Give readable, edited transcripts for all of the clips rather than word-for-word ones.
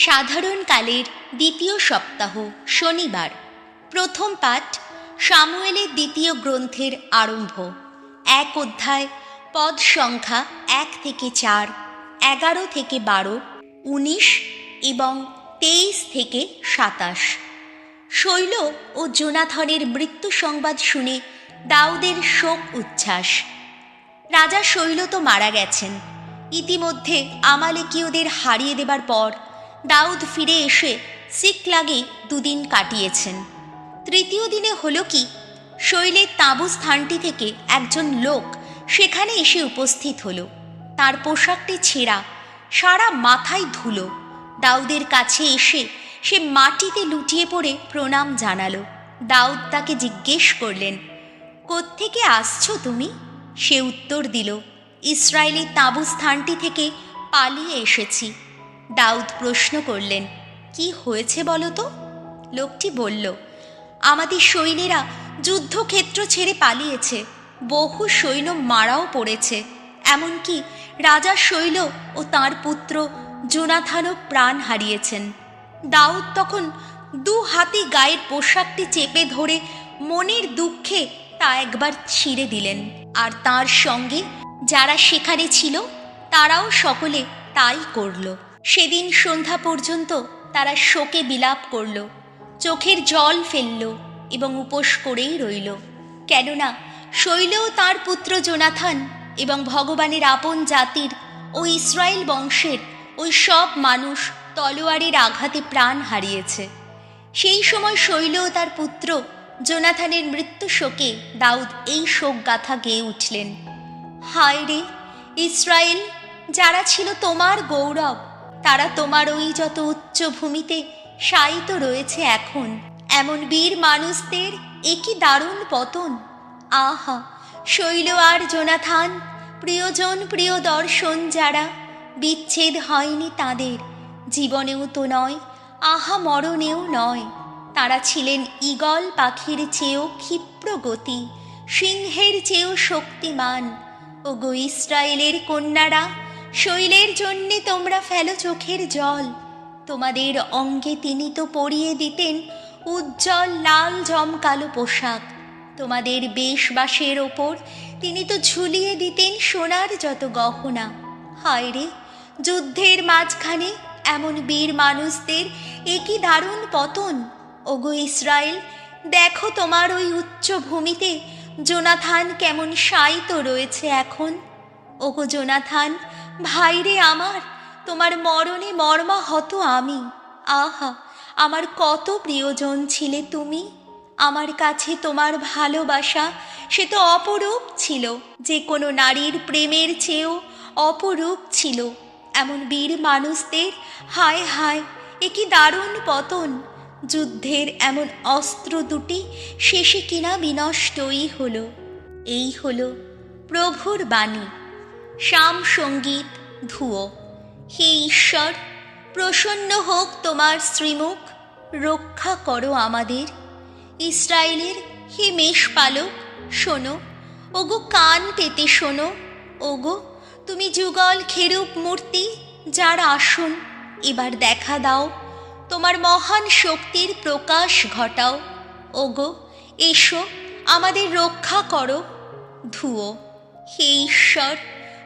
সাধারণকালের দ্বিতীয় সপ্তাহ শনিবার। প্রথম পাঠ সামুয়েলের দ্বিতীয় গ্রন্থের আরম্ভ। 1 অধ্যায়, পদ সংখ্যা 1 থেকে 4, 11 থেকে 12, 19 এবং 23 থেকে 27। শৈল ও জোনাথনের মৃত্যু সংবাদ শুনে দাউদের শোক উচ্ছ্বাস। রাজা শৈল তো মারা গেছেন। ইতিমধ্যে আমালেকীয়দের হারিয়ে দেবার পর দাউদ ফিরে এসে সিকলাগে 2 দিন কাটিয়েছেন। তৃতীয় দিনে হলো কি, শৈলের তাঁবু স্থানটি থেকে একজন লোক সেখানে এসে উপস্থিত হলো। তার পোশাকটি ছেঁড়া, সারা মাথায় ধুলো। দাউদের কাছে এসে সে মাটিতে লুটিয়ে পড়ে প্রণাম জানালো। দাউদ তাকে জিজ্ঞেস করলেন, কোত্থেকে আসছো তুমি? সে উত্তর দিল, ইসরায়েলের তাঁবু স্থানটি থেকে পালিয়ে এসেছি। দাউদ প্রশ্ন করলেন, কি হয়েছে বলো তো? লোকটি বলল, আমাদের সৈন্যেরা যুদ্ধক্ষেত্র ছেড়ে পালিয়েছে, বহু সৈন্য মারাও পড়েছে, এমনকি রাজা শৈল ও তাঁর পুত্র জোনাথনও প্রাণ হারিয়েছেন। দাউদ তখন 2 হাতে গায়ের পোশাকটি চেপে ধরে মনের দুঃখে তা একবার ছিঁড়ে দিলেন, আর তার সঙ্গে যারা সেখানে ছিল তারাও সকলে তাই করল। সেদিন সন্ধ্যা পর্যন্ত তারা শোকে বিলাপ করল, চোখের জল ফেলল এবং উপোস করেই রইল। কেননা শৈলও তাঁর পুত্র জোনাথন এবং ভগবানের আপন জাতির ও ইসরায়েল বংশের ওই সব মানুষ তলোয়ারের আঘাতে প্রাণ হারিয়েছে। সেই সময় শৈল ও তার পুত্র জোনাথনের মৃত্যু শোকে দাউদ এই শোকগাথা গেয়ে উঠলেন। হায় রে ইসরায়েল, যারা ছিল তোমার গৌরব, তারা তোমার ওই যত উচ্চ ভূমিতে শায়িত রয়েছে এখন। এমন বীর মানুষদের একই দারুণ পতন। আহা, শৈল আর জোনাথন, প্রিয়জন প্রিয় দর্শন যারা, বিচ্ছেদ হয়নি তাদের, জীবনেও তো নয়, আহা মরণেও নয়। তারা ছিলেন ঈগল পাখির চেয়েও ক্ষিপ্র গতি, সিংহের চেয়েও শক্তিমান। ওগো ইসরায়েলের কন্যারা, শৈলের জন্যে তোমরা ফেলো চোখের জল। তোমাদের অঙ্গে তিনি তো পরিয়ে দিতেন উজ্জ্বল লাল জমকালো পোশাক, তোমাদের বেশবাসের ওপর তিনি তো ঝুলিয়ে দিতেন সোনার যত গহনা। হায় রে, যুদ্ধের মাঝখানে এমন বীর মানুষদের একই দারুণ পতন। ওগো ইসরায়েল, দেখো তোমার ওই উচ্চ ভূমিতে জোনাথন কেমন শায়িত রয়েছে এখন। ওগো জোনাথন, ভাইরে আমার, তোমার মরণে মর্মাহত আমি। আহা, আমার কত প্রিয়জন ছিলে তুমি। আমার কাছে তোমার ভালোবাসা সে তো অপরূপ ছিল, যে কোনো নারীর প্রেমের চেয়েও অপরূপ ছিল। এমন বীর মানুষদের হায় হায়, এ কি দারুণ পতন। যুদ্ধের এমন অস্ত্র দুটি শেষে কিনা বিনষ্টই হলো। এই হলো প্রভুর বাণী। শাম সঙ্গীত ধুয়ো। হে ঈশ্বর, প্রসন্ন হোক তোমার শ্রীমুখ, রক্ষা করো আমাদের। ইসরায়েলের হে মেষপালক, শোনো, ওগো কান পেতে শোনো। ওগো তুমি যুগল খেরূপ মূর্তি, যার আসন, এবার দেখা দাও, তোমার মহান শক্তির প্রকাশ ঘটাও। ওগো এসো, আমাদের রক্ষা করো। ধুয়ো। হে ঈশ্বর,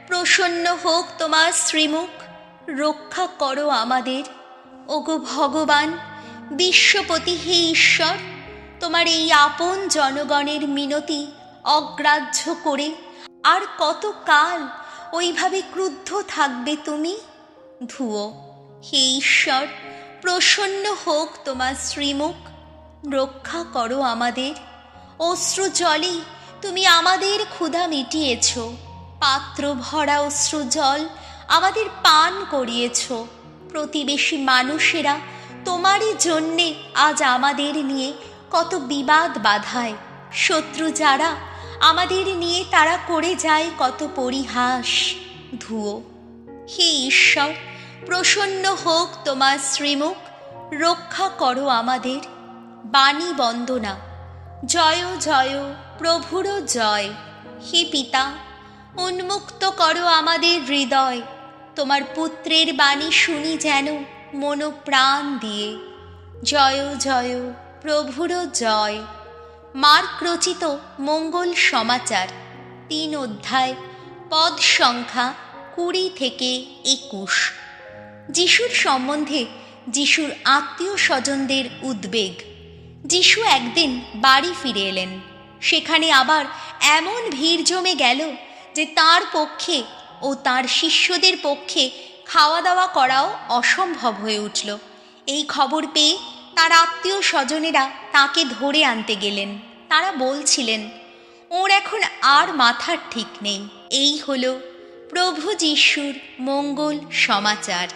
প্রসন্ন হোক তোমার শ্রীমুখ, রক্ষা করো আমাদের। ওগো ভগবান বিশ্বপতি, হে ঈশ্বর, তোমার এই আপন জনগণের মিনতি অগ্রাহ্য করে আর কত কাল ওইভাবে ক্রুদ্ধ থাকবে তুমি? ধুয়ো। হে ঈশ্বর, প্রসন্ন হোক তোমার শ্রীমুখ, রক্ষা করো আমাদের। অশ্রু জলে তুমি আমাদের ক্ষুধা মিটিয়েছ, পাত্র ভরা অশ্রু জল আমাদের পান করিয়েছ। প্রতিবেশী মানুষেরা তোমারই জন্যে আজ আমাদের নিয়ে কত বিবাদ বাধায়। শত্রু যারা আমাদের নিয়ে, তারা করে যায় কত পরিহাস। ধুয়ো। হে ঈশ্বর, প্রসন্ন হোক তোমার শ্রীমুখ, রক্ষা করো আমাদের। বাণী বন্দনা। জয় জয় প্রভুর জয়। হে পিতা, উন্মুক্ত করো আমাদের হৃদয়, তোমার পুত্রের বাণী শুনি যেন মনোপ্রাণ দিয়ে। জয় জয় প্রভুর জয়। মার্ক রচিত মঙ্গল সমাচার 3 অধ্যায়, পদ সংখ্যা 20 থেকে 21। যিশুর সম্বন্ধে যিশুর আত্মীয় স্বজনদের উদ্বেগ। যিশু একদিন বাড়ি ফিরে এলেন। সেখানে আবার এমন ভিড় জমে গেল যে তার পক্ষে ও তার শিষ্যদের পক্ষে খাওয়া দাওয়া করাও অসম্ভব হয়ে উঠল। এই খবর পেয়ে তার আত্মীয় স্বজনেরা তাকে ধরে আনতে গেলেন। তারা বলছিলেন, ওর এখন আর মাথার ঠিক নেই। এই হলো প্রভু যিশুর মঙ্গল সমাচার।